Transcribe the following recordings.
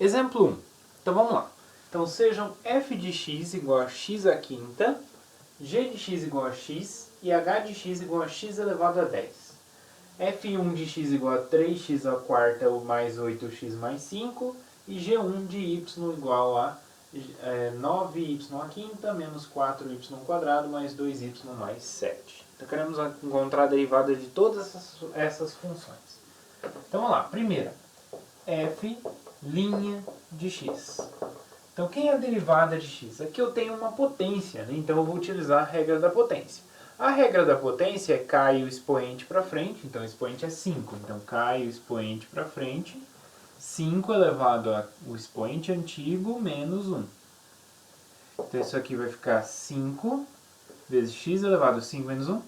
Exemplo 1. Então vamos lá. Então sejam f de x igual a x à quinta, g de x igual a x e h de x igual a x elevado a 10. f1 de x igual a 3x à quarta mais 8x mais 5 e g1 de y igual a 9y à quinta menos 4y quadrado mais 2y mais 7. Então queremos encontrar a derivada de todas essas funções. Então vamos lá. Primeira, f' de x. Então quem é a derivada de x? Aqui eu tenho uma potência, né? Então eu vou utilizar a regra da potência. A regra da potência é cai o expoente para frente, então o expoente é 5. Então cai o expoente para frente, 5 elevado ao expoente antigo menos 1. Então isso aqui vai ficar 5 vezes x elevado a 5 menos 1,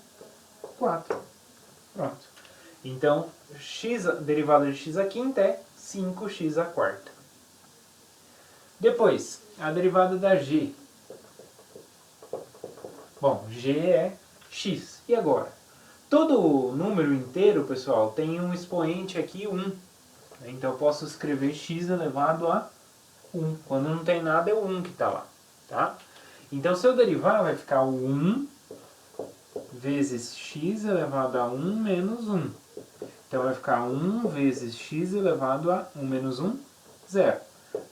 4. Pronto. Então a derivada de x à quinta é 5x à quarta. Depois, a derivada da g. Bom, g é x. E agora? Todo número inteiro, pessoal, tem um expoente aqui, 1. Então eu posso escrever x elevado a 1. Quando não tem nada, é o 1 que está lá. Tá? Então se eu derivar, vai ficar o 1 vezes x elevado a 1 menos 1. Então vai ficar 1 vezes x elevado a 1 menos 1, 0.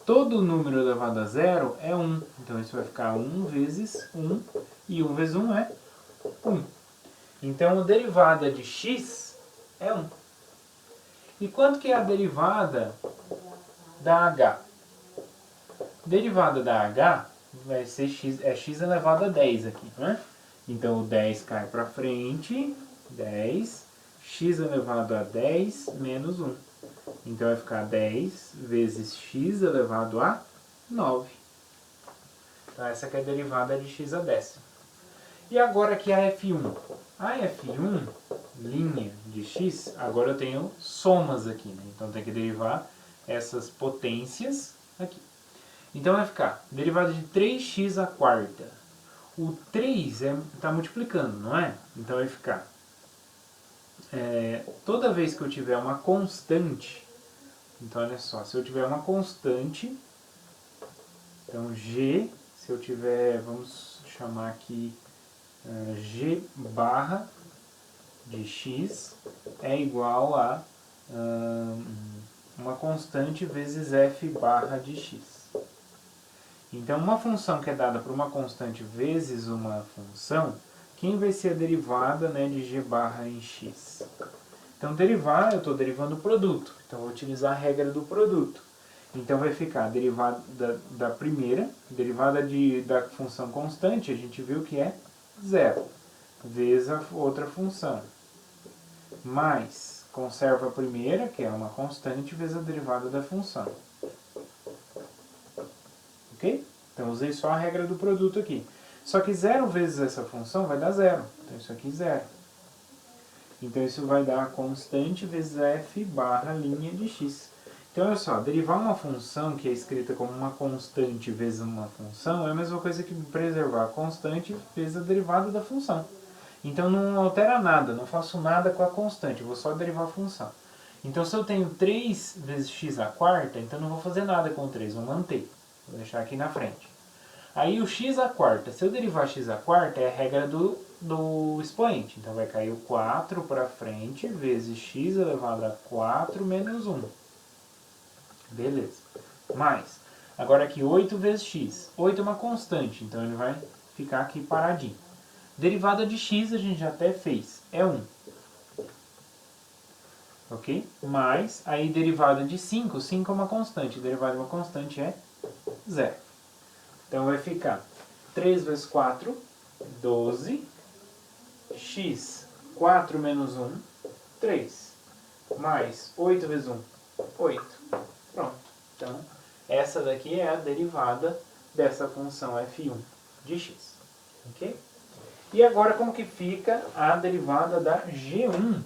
Todo número elevado a 0 é 1. Então isso vai ficar 1 vezes 1. E 1 vezes 1 é 1. Então a derivada de x é 1. E quanto que é a derivada da h? Derivada da h vai ser x elevado a 10 aqui, né? Então o 10 cai para frente, 10, x elevado a 10 menos 1. Então vai ficar 10 vezes x elevado a 9. Então essa aqui é a derivada de x a décima. E agora aqui a f1. A f1, linha de x, agora eu tenho somas aqui, né? Então tem que derivar essas potências aqui. Então vai ficar derivada de 3x à quarta. O 3 está multiplicando, não é? Então vai ficar toda vez que eu tiver uma constante, então olha só, se eu tiver uma constante, então g, se eu tiver, vamos chamar aqui g barra de x é igual a uma constante vezes f barra de x. Então uma função que é dada por uma constante vezes uma função, quem vai ser a derivada, né, de g barra em x? Então derivar, eu estou derivando o produto. Então eu vou utilizar a regra do produto. Então vai ficar a derivada da primeira, derivada da função constante, a gente viu que é 0, vezes a outra função. Mais, conserva a primeira, que é uma constante, vezes a derivada da função. Ok? Então usei só a regra do produto aqui. Só que 0 vezes essa função vai dar 0. Então isso aqui 0. Então isso vai dar a constante vezes a f barra linha de x. Então olha só, derivar uma função que é escrita como uma constante vezes uma função é a mesma coisa que preservar a constante vezes a derivada da função. Então não altera nada, não faço nada com a constante, vou só derivar a função. Então se eu tenho 3 vezes x à quarta, então não vou fazer nada com o 3, vou manter. Vou deixar aqui na frente. Aí o x à quarta, se eu derivar x à quarta, é a regra do expoente. Então vai cair o 4 para frente, vezes x elevado a 4 menos 1. Beleza. Mais. Agora aqui 8 vezes x. 8 é uma constante, então ele vai ficar aqui paradinho. Derivada de x a gente já até fez. É 1. Ok? Mais, aí derivada de 5. 5 é uma constante. Derivada de uma constante é 0. Então vai ficar 3 vezes 4, 12. X, 4 menos 1, 3. Mais 8 vezes 1, 8. Pronto. Então, essa daqui é a derivada dessa função f1 de x. Ok? E agora como que fica a derivada da g1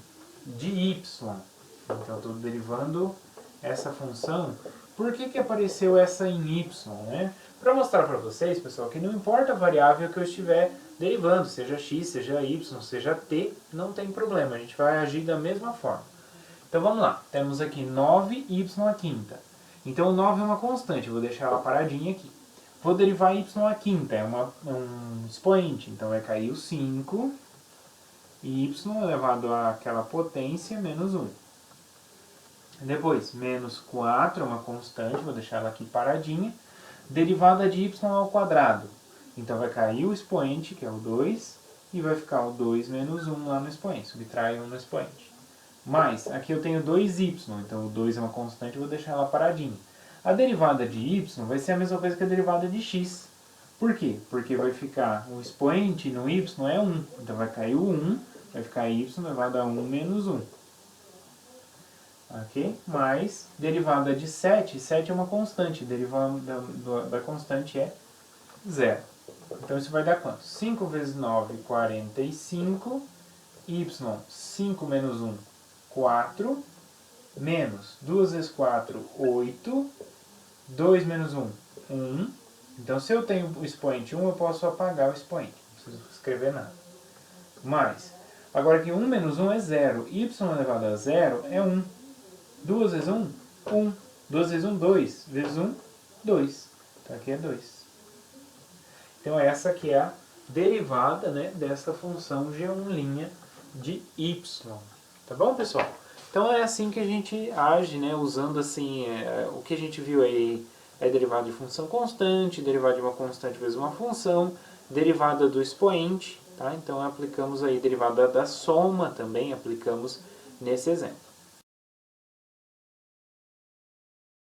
de y? Então eu estou derivando essa função. Por que apareceu essa em y? Né? Para mostrar para vocês, pessoal, que não importa a variável que eu estiver derivando, seja x, seja y, seja t, não tem problema, a gente vai agir da mesma forma. Então vamos lá, temos aqui 9y à quinta. Então, o 9 é uma constante, eu vou deixar ela paradinha aqui. Vou derivar y à quinta, é um expoente, então vai cair o 5, y elevado àquela potência menos 1. Depois, menos 4 é uma constante, vou deixar ela aqui paradinha. Derivada de y ao quadrado. Então vai cair o expoente, que é o 2, e vai ficar o 2 menos 1 lá no expoente, subtrai 1 no expoente. Mas, aqui eu tenho 2y, então o 2 é uma constante, vou deixar ela paradinha. A derivada de y vai ser a mesma coisa que a derivada de x. Por quê? Porque vai ficar o expoente no y é 1, então vai cair o 1, vai ficar y elevado a 1 menos 1. Ok? Mais derivada de 7, 7 é uma constante, derivada da constante é 0. Então isso vai dar quanto? 5 vezes 9, 45, y, 5 menos 1, 4, menos 2 vezes 4, 8, 2 menos 1, 1. Então se eu tenho o expoente 1, eu posso apagar o expoente, não preciso escrever nada. Mais, agora que 1 menos 1 é 0, y elevado a 0 é 1. 2 vezes 1, 1. 2 vezes 1, 2. Vezes 1, 2. Então aqui é 2. Então essa aqui é a derivada, né, dessa função G1' de y. Tá bom, pessoal? Então é assim que a gente age, né, usando assim, o que a gente viu aí é derivada de função constante, derivada de uma constante vezes uma função, derivada do expoente, tá? Então aplicamos aí derivada da soma também, aplicamos nesse exemplo.